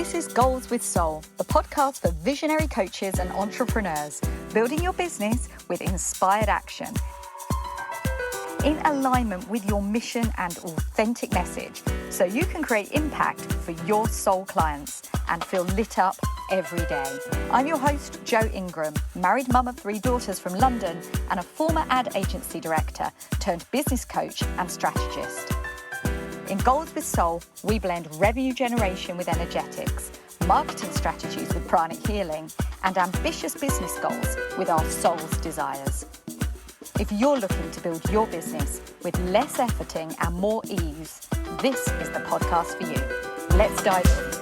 This is Goals with Soul, the podcast for visionary coaches and entrepreneurs, building your business with inspired action. In alignment with your mission and authentic message, so you can create impact for your soul clients and feel lit up every day. I'm your host, Jo Ingram, married mum of 3 daughters from London and a former ad agency director turned business coach and strategist. In Goals with Soul, we blend revenue generation with energetics, marketing strategies with pranic healing, and ambitious business goals with our soul's desires. If you're looking to build your business with less efforting and more ease, this is the podcast for you. Let's dive in.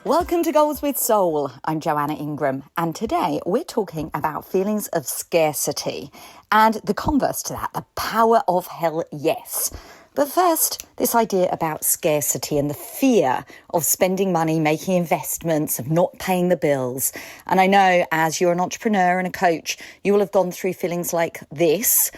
Welcome to Goals with Soul. I'm Joanna Ingram, and today we're talking about feelings of scarcity and the converse to that, the power of hell yes. But first, this idea about scarcity and the fear of spending money, making investments, of not paying the bills. And I know as you're an entrepreneur and a coach, you will have gone through feelings like this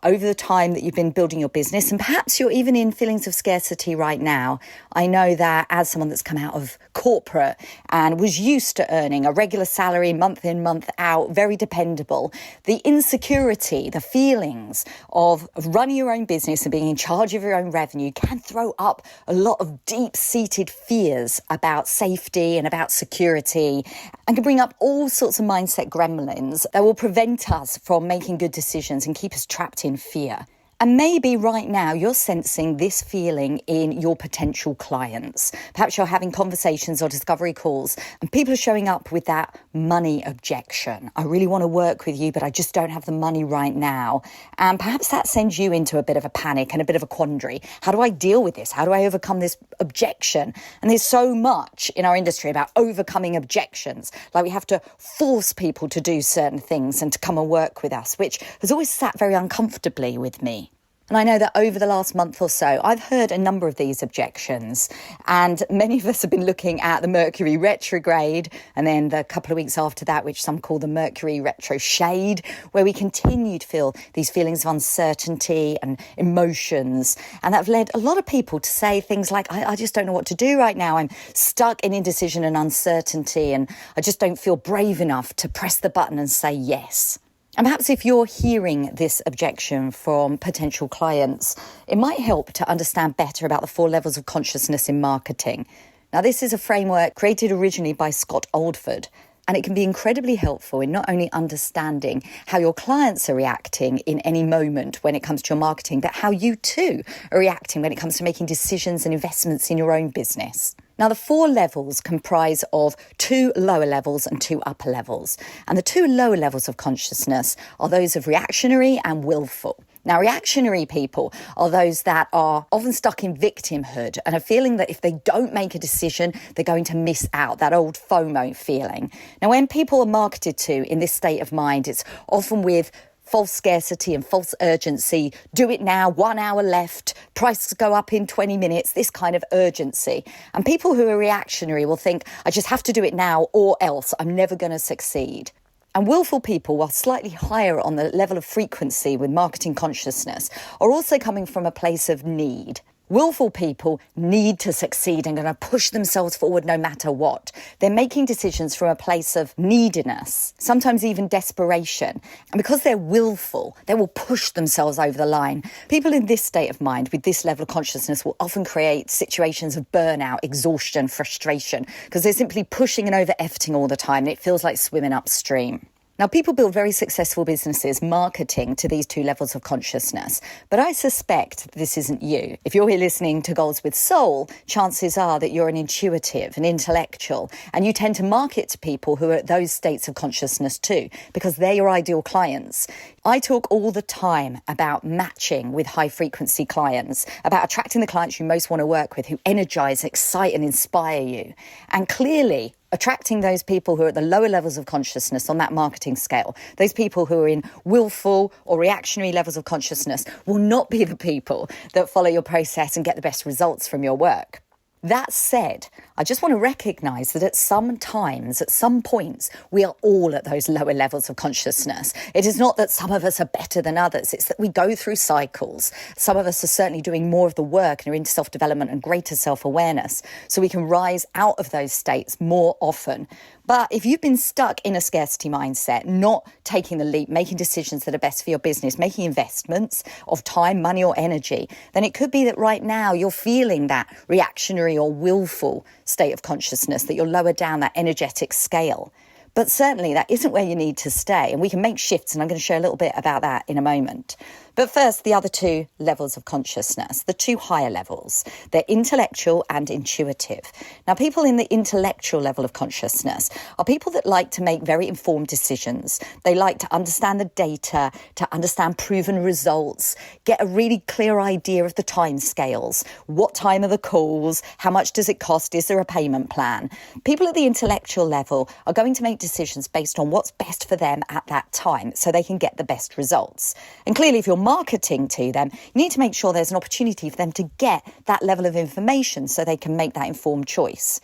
over the time that you've been building your business, and perhaps you're even in feelings of scarcity right now. I know that as someone that's come out of corporate and was used to earning a regular salary month in, month out, very dependable, the insecurity, the feelings of running your own business and being in charge of your own revenue can throw up a lot of deep-seated fears about safety and about security, and can bring up all sorts of mindset gremlins that will prevent us from making good decisions and keep us trapped in fear. And maybe right now you're sensing this feeling in your potential clients. Perhaps you're having conversations or discovery calls and people are showing up with that money objection. I really want to work with you, but I just don't have the money right now. And perhaps that sends you into a bit of a panic and a bit of a quandary. How do I deal with this? How do I overcome this objection? And there's so much in our industry about overcoming objections. Like we have to force people to do certain things and to come and work with us, which has always sat very uncomfortably with me. And I know that over the last month or so, I've heard a number of these objections. And many of us have been looking at the Mercury retrograde and then the couple of weeks after that, which some call the Mercury retro shade, where we continue to feel these feelings of uncertainty and emotions. And that's led a lot of people to say things like, I just don't know what to do right now. I'm stuck in indecision and uncertainty, and I just don't feel brave enough to press the button and say yes. And perhaps if you're hearing this objection from potential clients, it might help to understand better about the 4 levels of consciousness in marketing. Now, this is a framework created originally by Scott Oldford, and it can be incredibly helpful in not only understanding how your clients are reacting in any moment when it comes to your marketing, but how you too are reacting when it comes to making decisions and investments in your own business. Now, the 4 levels comprise of 2 lower levels and 2 upper levels. And the 2 lower levels of consciousness are those of reactionary and willful. Now, reactionary people are those that are often stuck in victimhood and are feeling that if they don't make a decision, they're going to miss out, that old FOMO feeling. Now, when people are marketed to in this state of mind, it's often with false scarcity and false urgency. Do it now, 1 hour left, prices go up in 20 minutes, this kind of urgency. And people who are reactionary will think, I just have to do it now or else I'm never going to succeed. And willful people, while slightly higher on the level of frequency with marketing consciousness, are also coming from a place of need. Willful people need to succeed and going to push themselves forward no matter what. They're making decisions from a place of neediness, sometimes even desperation. And because they're willful, they will push themselves over the line. People in this state of mind, with this level of consciousness, will often create situations of burnout, exhaustion, frustration, because they're simply pushing and over-efforting all the time, and it feels like swimming upstream. Now, people build very successful businesses marketing to these 2 levels of consciousness, but I suspect this isn't you. If you're here listening to Goals with Soul, chances are that you're an intuitive, an intellectual, and you tend to market to people who are at those states of consciousness too, because they're your ideal clients. I talk all the time about matching with high-frequency clients, about attracting the clients you most want to work with, who energize, excite, and inspire you. And clearly, attracting those people who are at the lower levels of consciousness on that marketing scale, those people who are in willful or reactionary levels of consciousness, will not be the people that follow your process and get the best results from your work. That said, I just want to recognise that at some times, at some points, we are all at those lower levels of consciousness. It is not that some of us are better than others. It's that we go through cycles. Some of us are certainly doing more of the work and are into self-development and greater self-awareness, so we can rise out of those states more often. But if you've been stuck in a scarcity mindset, not taking the leap, making decisions that are best for your business, making investments of time, money or energy, then it could be that right now you're feeling that reactionary or willful state of consciousness, that you're lower down that energetic scale. But certainly that isn't where you need to stay, and we can make shifts, and I'm going to share a little bit about that in a moment. But first, the other two levels of consciousness, the two higher levels, they're intellectual and intuitive. Now, people in the intellectual level of consciousness are people that like to make very informed decisions. They like to understand the data, to understand proven results, get a really clear idea of the timescales. What time are the calls? How much does it cost? Is there a payment plan? People at the intellectual level are going to make decisions based on what's best for them at that time so they can get the best results. And clearly, if you're marketing to them, you need to make sure there's an opportunity for them to get that level of information so they can make that informed choice.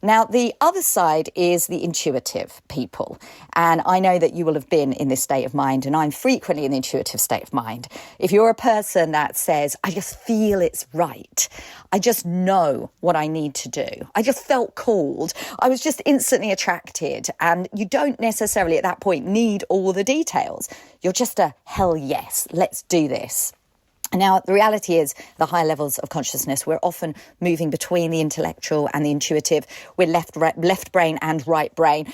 Now, the other side is the intuitive people. And I know that you will have been in this state of mind, and I'm frequently in the intuitive state of mind. If you're a person that says, I just feel it's right, I just know what I need to do, I just felt called, I was just instantly attracted, and you don't necessarily at that point need all the details. You're just a hell yes, let's do this. Now, the reality is the higher levels of consciousness, we're often moving between the intellectual and the intuitive. We're left brain and right brain.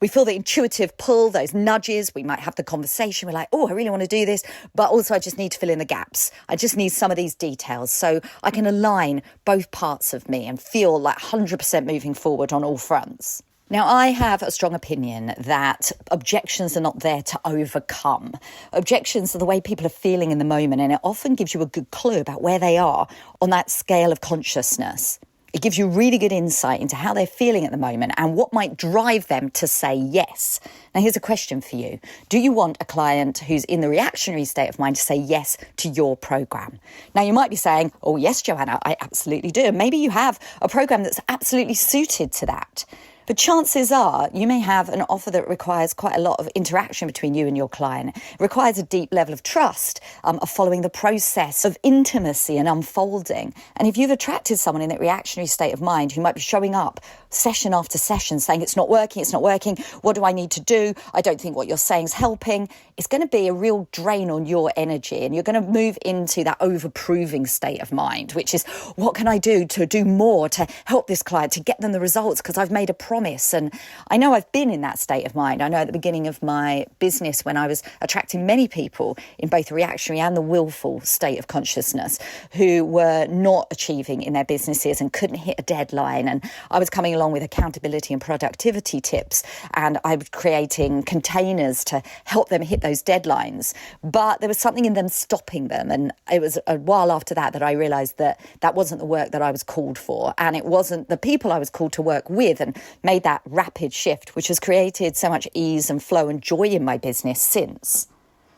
We feel the intuitive pull, those nudges. We might have the conversation. We're like, oh, I really want to do this. But also I just need to fill in the gaps. I just need some of these details so I can align both parts of me and feel like 100% moving forward on all fronts. Now, I have a strong opinion that objections are not there to overcome. Objections are the way people are feeling in the moment, and it often gives you a good clue about where they are on that scale of consciousness. It gives you really good insight into how they're feeling at the moment and what might drive them to say yes. Now, here's a question for you. Do you want a client who's in the reactionary state of mind to say yes to your program? Now, you might be saying, oh, yes, Joanna, I absolutely do. And maybe you have a program that's absolutely suited to that. But chances are you may have an offer that requires quite a lot of interaction between you and your client. It requires a deep level of trust, of following the process of intimacy and unfolding. And if you've attracted someone in that reactionary state of mind who might be showing up session after session saying it's not working, what do I need to do? I don't think what you're saying is helping. It's going to be a real drain on your energy, and you're going to move into that over-proving state of mind, which is, what can I do to do more to help this client, to get them the results because I've made a promise. And I know I've been in that state of mind. I know at the beginning of my business when I was attracting many people in both the reactionary and the willful state of consciousness who were not achieving in their businesses and couldn't hit a deadline. And I was coming along with accountability and productivity tips, and I was creating containers to help them hit those deadlines. But there was something in them stopping them. And it was a while after that I realised that that wasn't the work that I was called for. And it wasn't the people I was called to work with, and made that rapid shift, which has created so much ease and flow and joy in my business since.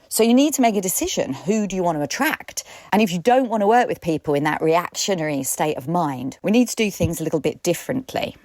So you need to make a decision. Who do you want to attract? And if you don't want to work with people in that reactionary state of mind, we need to do things a little bit differently.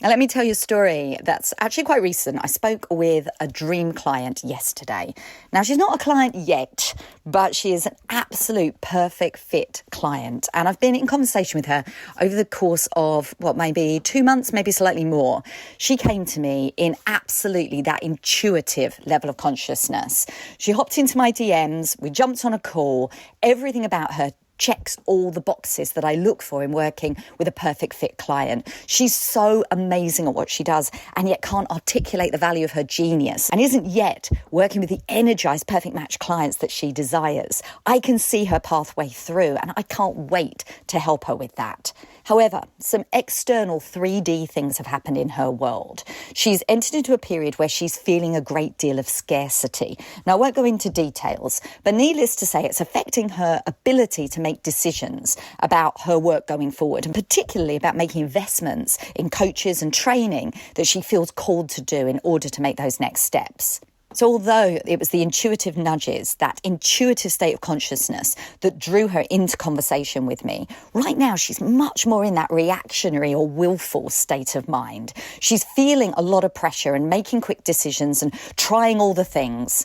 Now, let me tell you a story that's actually quite recent. I spoke with a dream client yesterday. Now, she's not a client yet, but she is an absolute perfect fit client. And I've been in conversation with her over the course of, maybe 2 months, maybe slightly more. She came to me in absolutely that intuitive level of consciousness. She hopped into my DMs. We jumped on a call. Everything about her checks all the boxes that I look for in working with a perfect fit client. She's so amazing at what she does and yet can't articulate the value of her genius and isn't yet working with the energized perfect match clients that she desires. I can see her pathway through and I can't wait to help her with that. However, some external 3D things have happened in her world. She's entered into a period where she's feeling a great deal of scarcity. Now, I won't go into details, but needless to say, it's affecting her ability to make decisions about her work going forward, and particularly about making investments in coaches and training that she feels called to do in order to make those next steps. So although it was the intuitive nudges, that intuitive state of consciousness that drew her into conversation with me, right now she's much more in that reactionary or willful state of mind. She's feeling a lot of pressure and making quick decisions and trying all the things.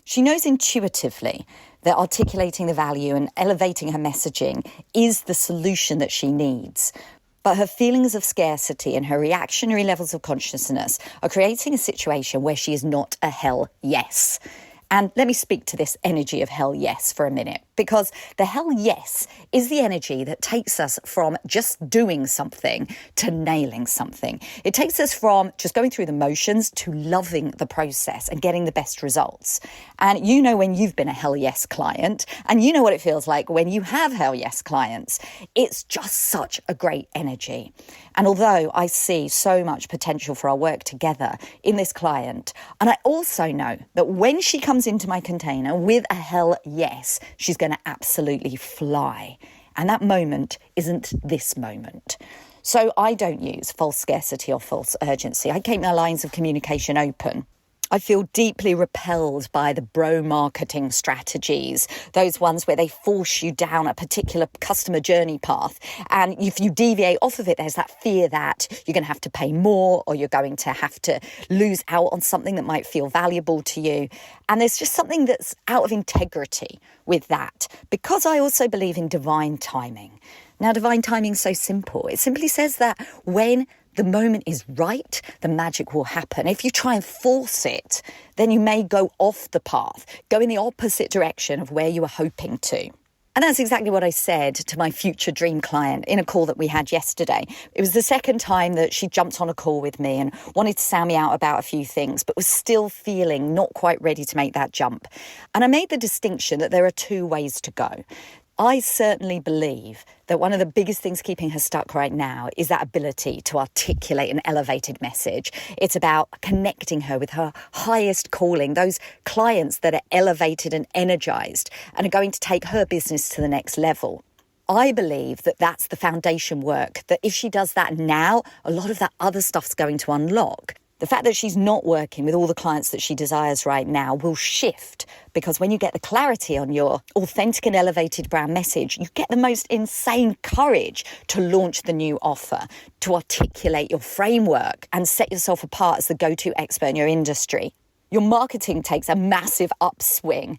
She knows intuitively that articulating the value and elevating her messaging is the solution that she needs. But her feelings of scarcity and her reactionary levels of consciousness are creating a situation where she is not a hell yes. And let me speak to this energy of hell yes for a minute, because the hell yes is the energy that takes us from just doing something to nailing something. It takes us from just going through the motions to loving the process and getting the best results. And you know when you've been a hell yes client, and you know what it feels like when you have hell yes clients. It's just such a great energy. And although I see so much potential for our work together in this client, and I also know that when she comes into my container with a hell yes, she's going to absolutely fly. And that moment isn't this moment. So I don't use false scarcity or false urgency. I keep my lines of communication open. I feel deeply repelled by the bro marketing strategies, those ones where they force you down a particular customer journey path. And if you deviate off of it, there's that fear that you're going to have to pay more or you're going to have to lose out on something that might feel valuable to you. And there's just something that's out of integrity with that, because I also believe in divine timing. Now, divine timing is so simple. It simply says that when the moment is right, the magic will happen. If you try and force it, then you may go off the path, go in the opposite direction of where you were hoping to. And that's exactly what I said to my future dream client in a call that we had yesterday. It was the second time that she jumped on a call with me and wanted to sound me out about a few things, but was still feeling not quite ready to make that jump. And I made the distinction that there are two ways to go. I certainly believe that one of the biggest things keeping her stuck right now is that ability to articulate an elevated message. It's about connecting her with her highest calling, those clients that are elevated and energized and are going to take her business to the next level. I believe that that's the foundation work, that if she does that now, a lot of that other stuff's going to unlock. The fact that she's not working with all the clients that she desires right now will shift, because when you get the clarity on your authentic and elevated brand message, you get the most insane courage to launch the new offer, to articulate your framework and set yourself apart as the go-to expert in your industry. Your marketing takes a massive upswing.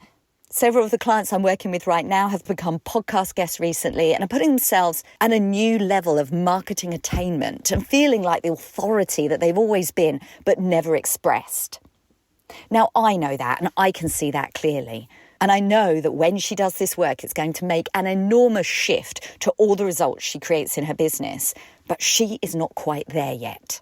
Several of the clients I'm working with right now have become podcast guests recently and are putting themselves at a new level of marketing attainment and feeling like the authority that they've always been but never expressed. Now, I know that and I can see that clearly. And I know that when she does this work, it's going to make an enormous shift to all the results she creates in her business. But she is not quite there yet.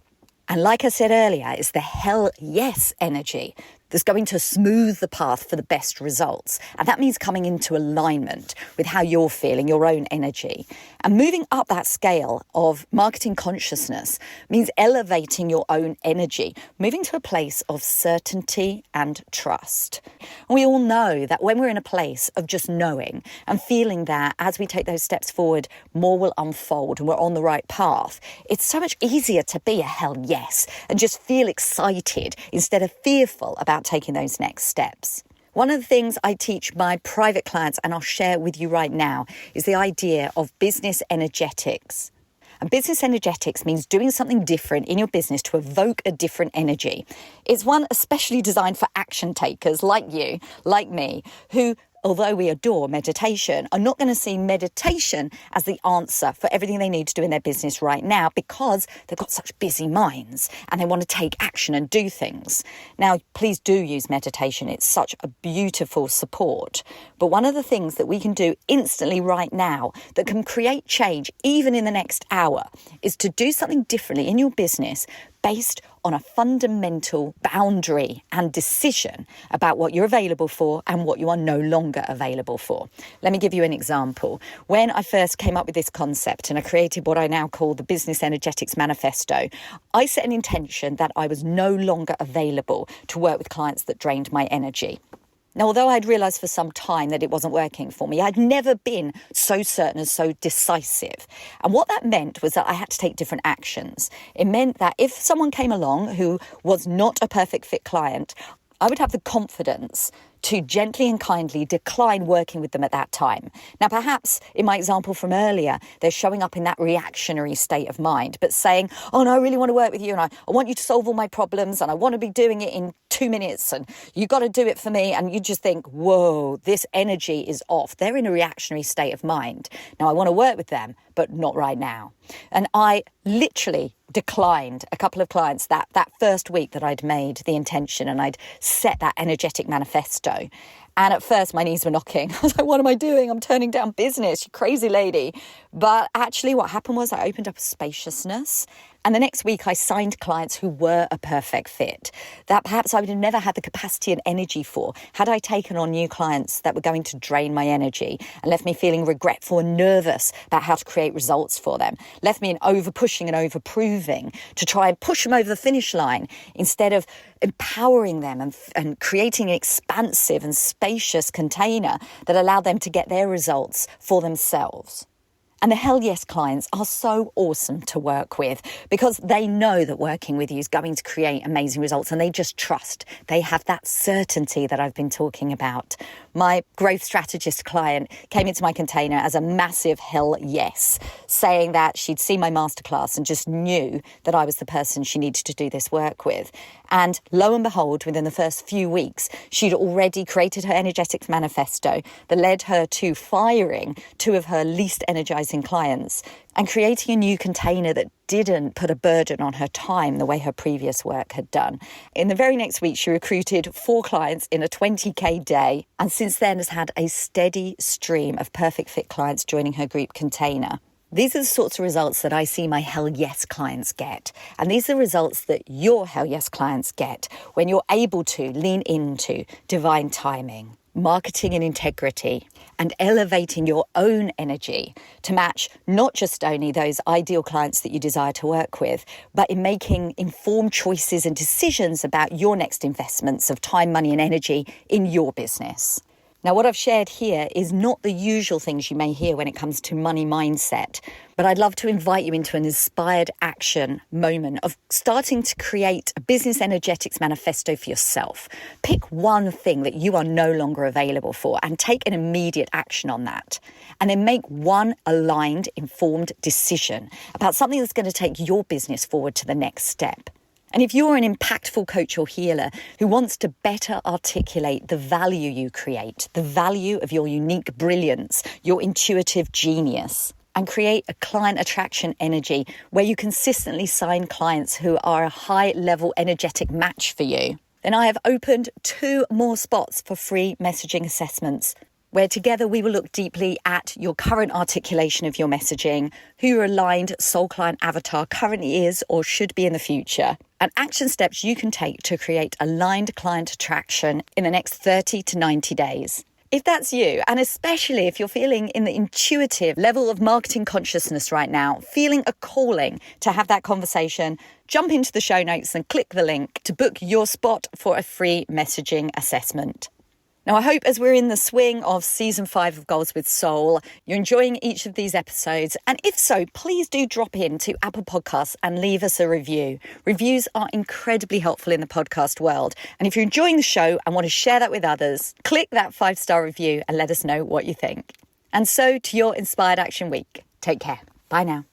And like I said earlier, it's the hell yes energy that's going to smooth the path for the best results. And that means coming into alignment with how you're feeling, your own energy. And moving up that scale of marketing consciousness means elevating your own energy, moving to a place of certainty and trust. And we all know that when we're in a place of just knowing and feeling that as we take those steps forward, more will unfold and we're on the right path, it's so much easier to be a hell yes and just feel excited instead of fearful about taking those next steps. One of the things I teach my private clients, and I'll share with you right now, is the idea of business energetics. And business energetics means doing something different in your business to evoke a different energy. It's one especially designed for action takers like you, like me, who, although we adore meditation, are not going to see meditation as the answer for everything they need to do in their business right now, because they've got such busy minds and they want to take action and do things. Now, please do use meditation. It's such a beautiful support. But one of the things that we can do instantly right now that can create change even in the next hour is to do something differently in your business based on a fundamental boundary and decision about what you're available for and what you are no longer available for. Let me give you an example. When I first came up with this concept and I created what I now call the Business Energetics Manifesto, I set an intention that I was no longer available to work with clients that drained my energy. Now, although I'd realised for some time that it wasn't working for me, I'd never been so certain and so decisive. And what that meant was that I had to take different actions. It meant that if someone came along who was not a perfect fit client, I would have the confidence to gently and kindly decline working with them at that time. Now, perhaps in my example from earlier, they're showing up in that reactionary state of mind, but saying, oh no, I really want to work with you and I want you to solve all my problems and I want to be doing it in 2 minutes and you got to do it for me. And you just think, whoa, this energy is off. They're in a reactionary state of mind. Now, I want to work with them, but not right now. And I literally declined a couple of clients that first week that I'd made the intention and I'd set that energetic manifesto. And at first my knees were knocking. I was like, what am I doing? I'm turning down business, you crazy lady. But actually what happened was I opened up a spaciousness. And the next week I signed clients who were a perfect fit that perhaps I would have never had the capacity and energy for had I taken on new clients that were going to drain my energy and left me feeling regretful and nervous about how to create results for them, left me in over pushing and over proving to try and push them over the finish line instead of empowering them and creating an expansive and spacious container that allowed them to get their results for themselves. And the hell yes clients are so awesome to work with because they know that working with you is going to create amazing results and they just trust. They have that certainty that I've been talking about. My growth strategist client came into my container as a massive hell yes, saying that she'd seen my masterclass and just knew that I was the person she needed to do this work with. And lo and behold, within the first few weeks, she'd already created her energetic manifesto that led her to firing 2 of her least energizing clients and creating a new container that didn't put a burden on her time the way her previous work had done. In the very next week, she recruited 4 clients in a 20k day, and since then has had a steady stream of perfect fit clients joining her group container. These are the sorts of results that I see my hell yes clients get. And these are results that your hell yes clients get when you're able to lean into divine timing, marketing and integrity, and elevating your own energy to match not just only those ideal clients that you desire to work with, but in making informed choices and decisions about your next investments of time, money, and energy in your business. Now, what I've shared here is not the usual things you may hear when it comes to money mindset, but I'd love to invite you into an inspired action moment of starting to create a business energetics manifesto for yourself. Pick one thing that you are no longer available for and take an immediate action on that. And then make one aligned, informed decision about something that's going to take your business forward to the next step. And if you're an impactful coach or healer who wants to better articulate the value you create, the value of your unique brilliance, your intuitive genius, and create a client attraction energy where you consistently sign clients who are a high-level energetic match for you, then I have opened 2 more spots for free messaging assessments, where together we will look deeply at your current articulation of your messaging, who your aligned soul client avatar currently is or should be in the future, and action steps you can take to create aligned client attraction in the next 30 to 90 days. If that's you, and especially if you're feeling in the intuitive level of marketing consciousness right now, feeling a calling to have that conversation, jump into the show notes and click the link to book your spot for a free messaging assessment. Now, I hope as we're in the swing of season 5 of Goals with Soul, you're enjoying each of these episodes. And if so, please do drop in to Apple Podcasts and leave us a review. Reviews are incredibly helpful in the podcast world. And if you're enjoying the show and want to share that with others, click that 5-star review and let us know what you think. And so to your Inspired Action Week. Take care. Bye now.